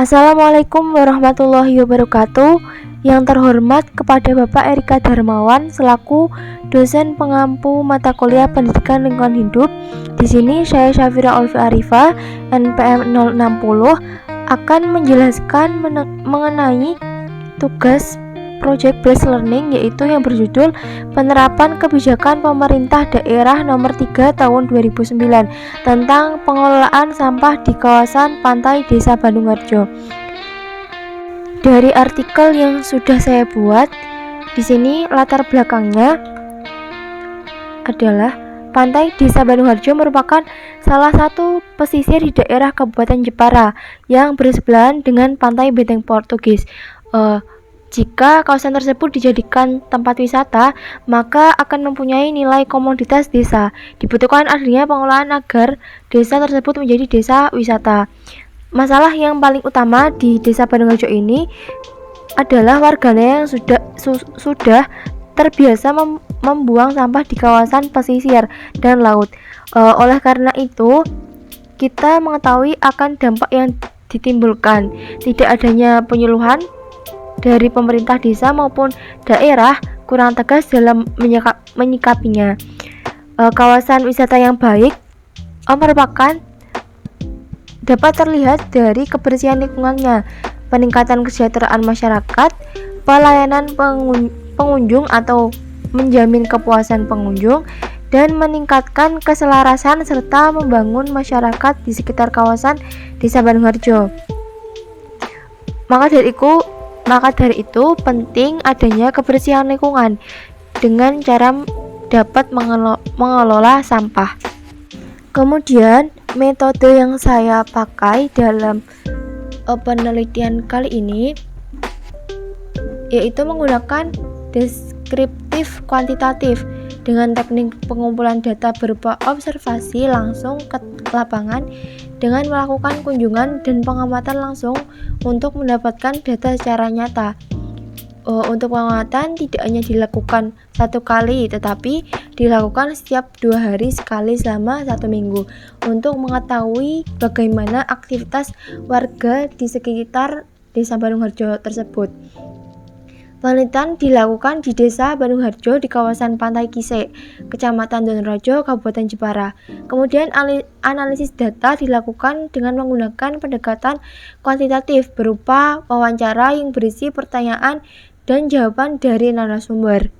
Assalamualaikum warahmatullahi wabarakatuh. Yang terhormat kepada Bapak Erika Darmawan selaku dosen pengampu mata kuliah Pendidikan Lingkungan Hidup. Di sini saya Syafira Olvi Arifa, NPM 060, akan menjelaskan mengenai tugas Project Based Learning, yaitu yang berjudul Penerapan Kebijakan Pemerintah Daerah Nomor 3 Tahun 2009 tentang pengelolaan sampah di kawasan pantai Desa Bandungharjo. Dari artikel yang sudah saya buat, di sini latar belakangnya adalah pantai Desa Bandungharjo merupakan salah satu pesisir di daerah Kabupaten Jepara yang bersebelahan dengan pantai Benteng Portugis. Jika kawasan tersebut dijadikan tempat wisata, maka akan mempunyai nilai komoditas desa. Dibutuhkan adanya pengelolaan agar desa tersebut menjadi desa wisata. Masalah yang paling utama di Desa Bandungharjo ini adalah warganya yang sudah terbiasa membuang sampah di kawasan pesisir dan laut. Oleh karena itu, kita mengetahui akan dampak yang ditimbulkan. Tidak adanya penyuluhan dari pemerintah desa maupun daerah kurang tegas dalam menyikapinya. Kawasan wisata yang baik merupakan dapat terlihat dari kebersihan lingkungannya, peningkatan kesejahteraan masyarakat, pelayanan pengunjung atau menjamin kepuasan pengunjung, dan meningkatkan keselarasan serta membangun masyarakat di sekitar kawasan Desa Bandungharjo. Maka dari itu penting adanya kebersihan lingkungan dengan cara dapat mengelola sampah. Kemudian metode yang saya pakai dalam penelitian kali ini yaitu menggunakan deskriptif kuantitatif dengan teknik pengumpulan data berupa observasi langsung ke lapangan dengan melakukan kunjungan dan pengamatan langsung untuk mendapatkan data secara nyata. Untuk pengamatan tidak hanya dilakukan satu kali, tetapi dilakukan setiap 2 hari sekali selama 1 minggu untuk mengetahui bagaimana aktivitas warga di sekitar Desa Bandungharjo tersebut. Penelitian dilakukan di Desa Bandungharjo di kawasan Pantai Kisek, Kecamatan Donorejo, Kabupaten Jepara. Kemudian analisis data dilakukan dengan menggunakan pendekatan kuantitatif berupa wawancara yang berisi pertanyaan dan jawaban dari narasumber.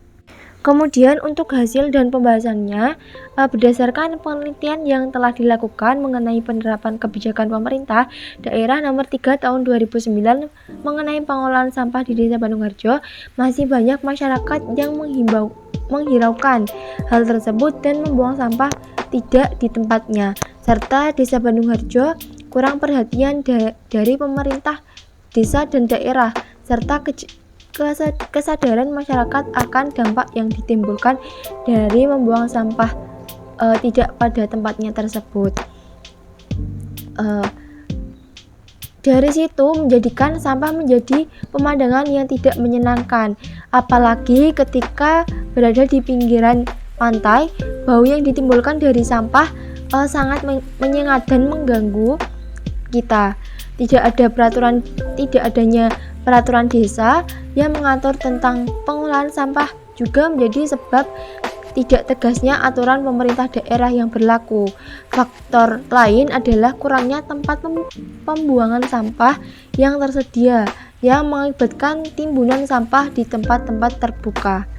Kemudian untuk hasil dan pembahasannya, berdasarkan penelitian yang telah dilakukan mengenai penerapan kebijakan pemerintah daerah nomor 3 tahun 2009 mengenai pengelolaan sampah di Desa Bandungharjo, masih banyak masyarakat yang menghiraukan hal tersebut dan membuang sampah tidak di tempatnya, serta Desa Bandungharjo kurang perhatian dari pemerintah desa dan daerah, serta kesadaran masyarakat akan dampak yang ditimbulkan dari membuang sampah tidak pada tempatnya tersebut. Dari situ menjadikan sampah menjadi pemandangan yang tidak menyenangkan, apalagi ketika berada di pinggiran pantai. Bau yang ditimbulkan dari sampah sangat menyengat dan mengganggu kita. Tidak adanya peraturan desa yang mengatur tentang pengolahan sampah juga menjadi sebab tidak tegasnya aturan pemerintah daerah yang berlaku. Faktor lain adalah kurangnya tempat pembuangan sampah yang tersedia yang mengakibatkan timbunan sampah di tempat-tempat terbuka.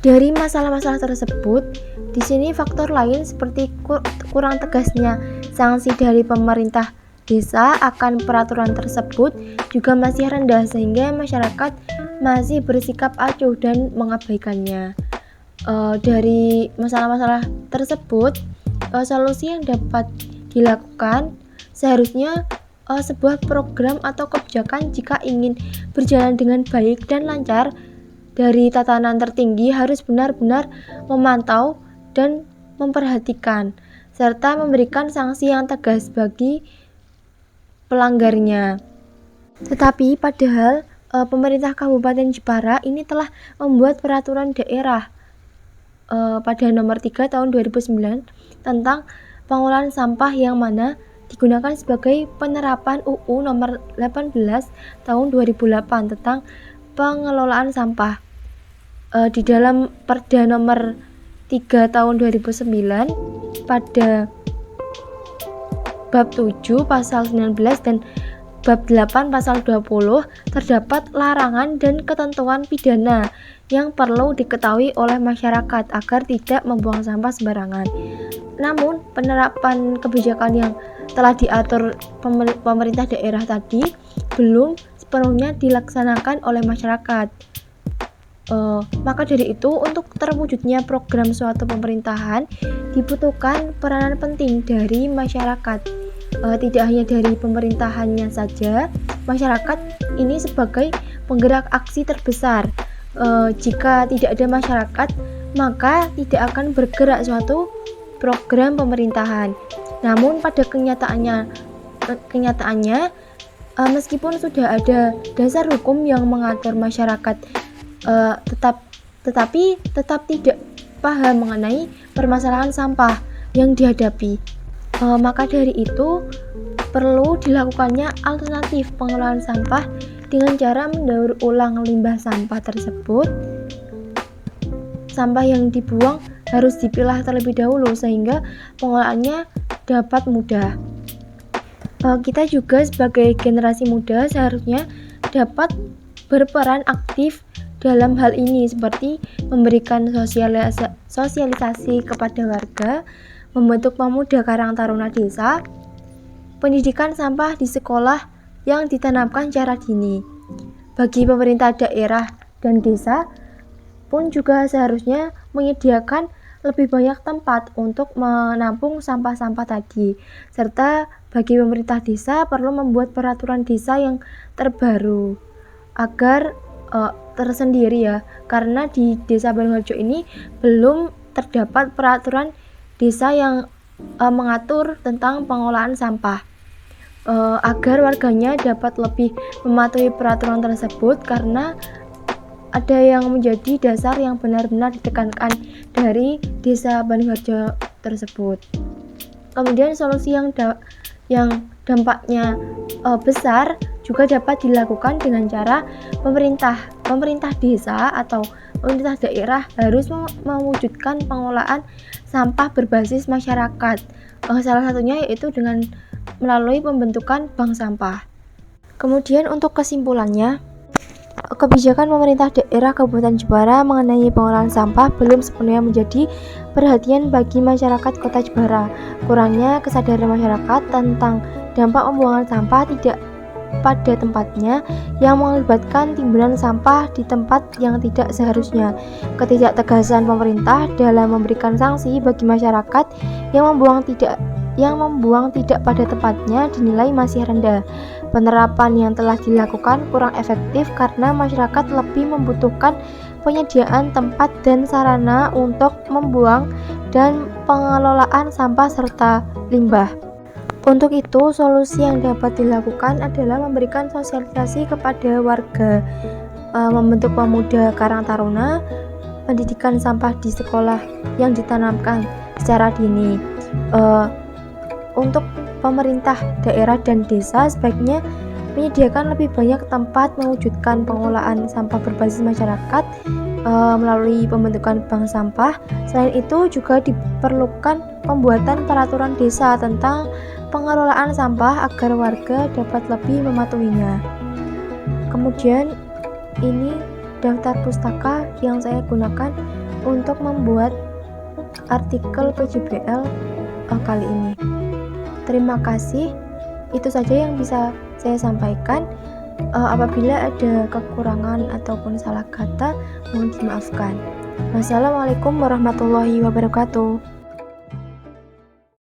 Dari masalah-masalah tersebut, di sini faktor lain seperti kurang tegasnya sanksi dari pemerintah desa akan peraturan tersebut juga masih rendah sehingga masyarakat masih bersikap acuh dan mengabaikannya. Dari masalah-masalah tersebut, solusi yang dapat dilakukan seharusnya sebuah program atau kebijakan jika ingin berjalan dengan baik dan lancar dari tatanan tertinggi harus benar-benar memantau dan memperhatikan serta memberikan sanksi yang tegas bagi pelanggarnya. Tetapi padahal pemerintah Kabupaten Jepara ini telah membuat peraturan daerah pada nomor 3 tahun 2009 tentang pengolahan sampah yang mana digunakan sebagai penerapan UU nomor 18 tahun 2008 tentang pengelolaan sampah. Di dalam Perda nomor 3 tahun 2009 pada bab 7 pasal 19 dan bab 8 pasal 20 terdapat larangan dan ketentuan pidana yang perlu diketahui oleh masyarakat agar tidak membuang sampah sembarangan. Namun, penerapan kebijakan yang telah diatur pemerintah daerah tadi belum sepenuhnya dilaksanakan oleh masyarakat. Maka dari itu, untuk terwujudnya program suatu pemerintahan dibutuhkan peranan penting dari masyarakat. Tidak hanya dari pemerintahannya saja, masyarakat ini sebagai penggerak aksi terbesar. Jika tidak ada masyarakat, maka tidak akan bergerak suatu program pemerintahan. Namun pada kenyataannya meskipun sudah ada dasar hukum yang mengatur masyarakat, tetapi tetap tidak paham mengenai permasalahan sampah yang dihadapi. Maka dari itu perlu dilakukannya alternatif pengelolaan sampah dengan cara mendaur ulang limbah sampah tersebut. Sampah yang dibuang harus dipilah terlebih dahulu sehingga pengelolaannya dapat mudah. Kita juga sebagai generasi muda seharusnya dapat berperan aktif dalam hal ini, seperti memberikan sosialisasi kepada warga, membentuk pemuda Karang Taruna Desa, pendidikan sampah di sekolah yang ditanamkan secara dini. Bagi pemerintah daerah dan desa pun juga seharusnya menyediakan lebih banyak tempat untuk menampung sampah-sampah tadi. Serta bagi pemerintah desa perlu membuat peraturan desa yang terbaru agar tersendiri ya, karena di Desa Banungharjo ini belum terdapat peraturan desa yang mengatur tentang pengolahan sampah. Agar warganya dapat lebih mematuhi peraturan tersebut, karena ada yang menjadi dasar yang benar-benar ditekankan dari Desa Banungharjo tersebut. Kemudian solusi yang dampaknya besar juga dapat dilakukan dengan cara pemerintah desa atau pemerintah daerah harus mewujudkan pengolahan sampah berbasis masyarakat. Salah satunya yaitu dengan melalui pembentukan bank sampah. Kemudian untuk kesimpulannya, kebijakan pemerintah daerah Kabupaten Jepara mengenai pengolahan sampah belum sepenuhnya menjadi perhatian bagi masyarakat Kota Jepara. Kurangnya kesadaran masyarakat tentang dampak pembuangan sampah tidak pada tempatnya yang mengakibatkan timbunan sampah di tempat yang tidak seharusnya. Ketidaktegasan pemerintah dalam memberikan sanksi bagi masyarakat yang membuang tidak pada tempatnya dinilai masih rendah. Penerapan yang telah dilakukan kurang efektif karena masyarakat lebih membutuhkan penyediaan tempat dan sarana untuk membuang dan pengelolaan sampah serta limbah. Untuk itu, solusi yang dapat dilakukan adalah memberikan sosialisasi kepada warga, membentuk pemuda Karang Taruna, pendidikan sampah di sekolah yang ditanamkan secara dini. Untuk pemerintah daerah dan desa sebaiknya menyediakan lebih banyak tempat mewujudkan pengolahan sampah berbasis masyarakat melalui pembentukan bank sampah. Selain itu juga diperlukan pembuatan peraturan desa tentang pengelolaan sampah agar warga dapat lebih mematuhinya. Kemudian ini daftar pustaka yang saya gunakan untuk membuat artikel PJBL kali ini. Terima kasih. Itu saja yang bisa saya sampaikan. Apabila ada kekurangan ataupun salah kata, mohon dimaafkan. Wassalamualaikum warahmatullahi wabarakatuh.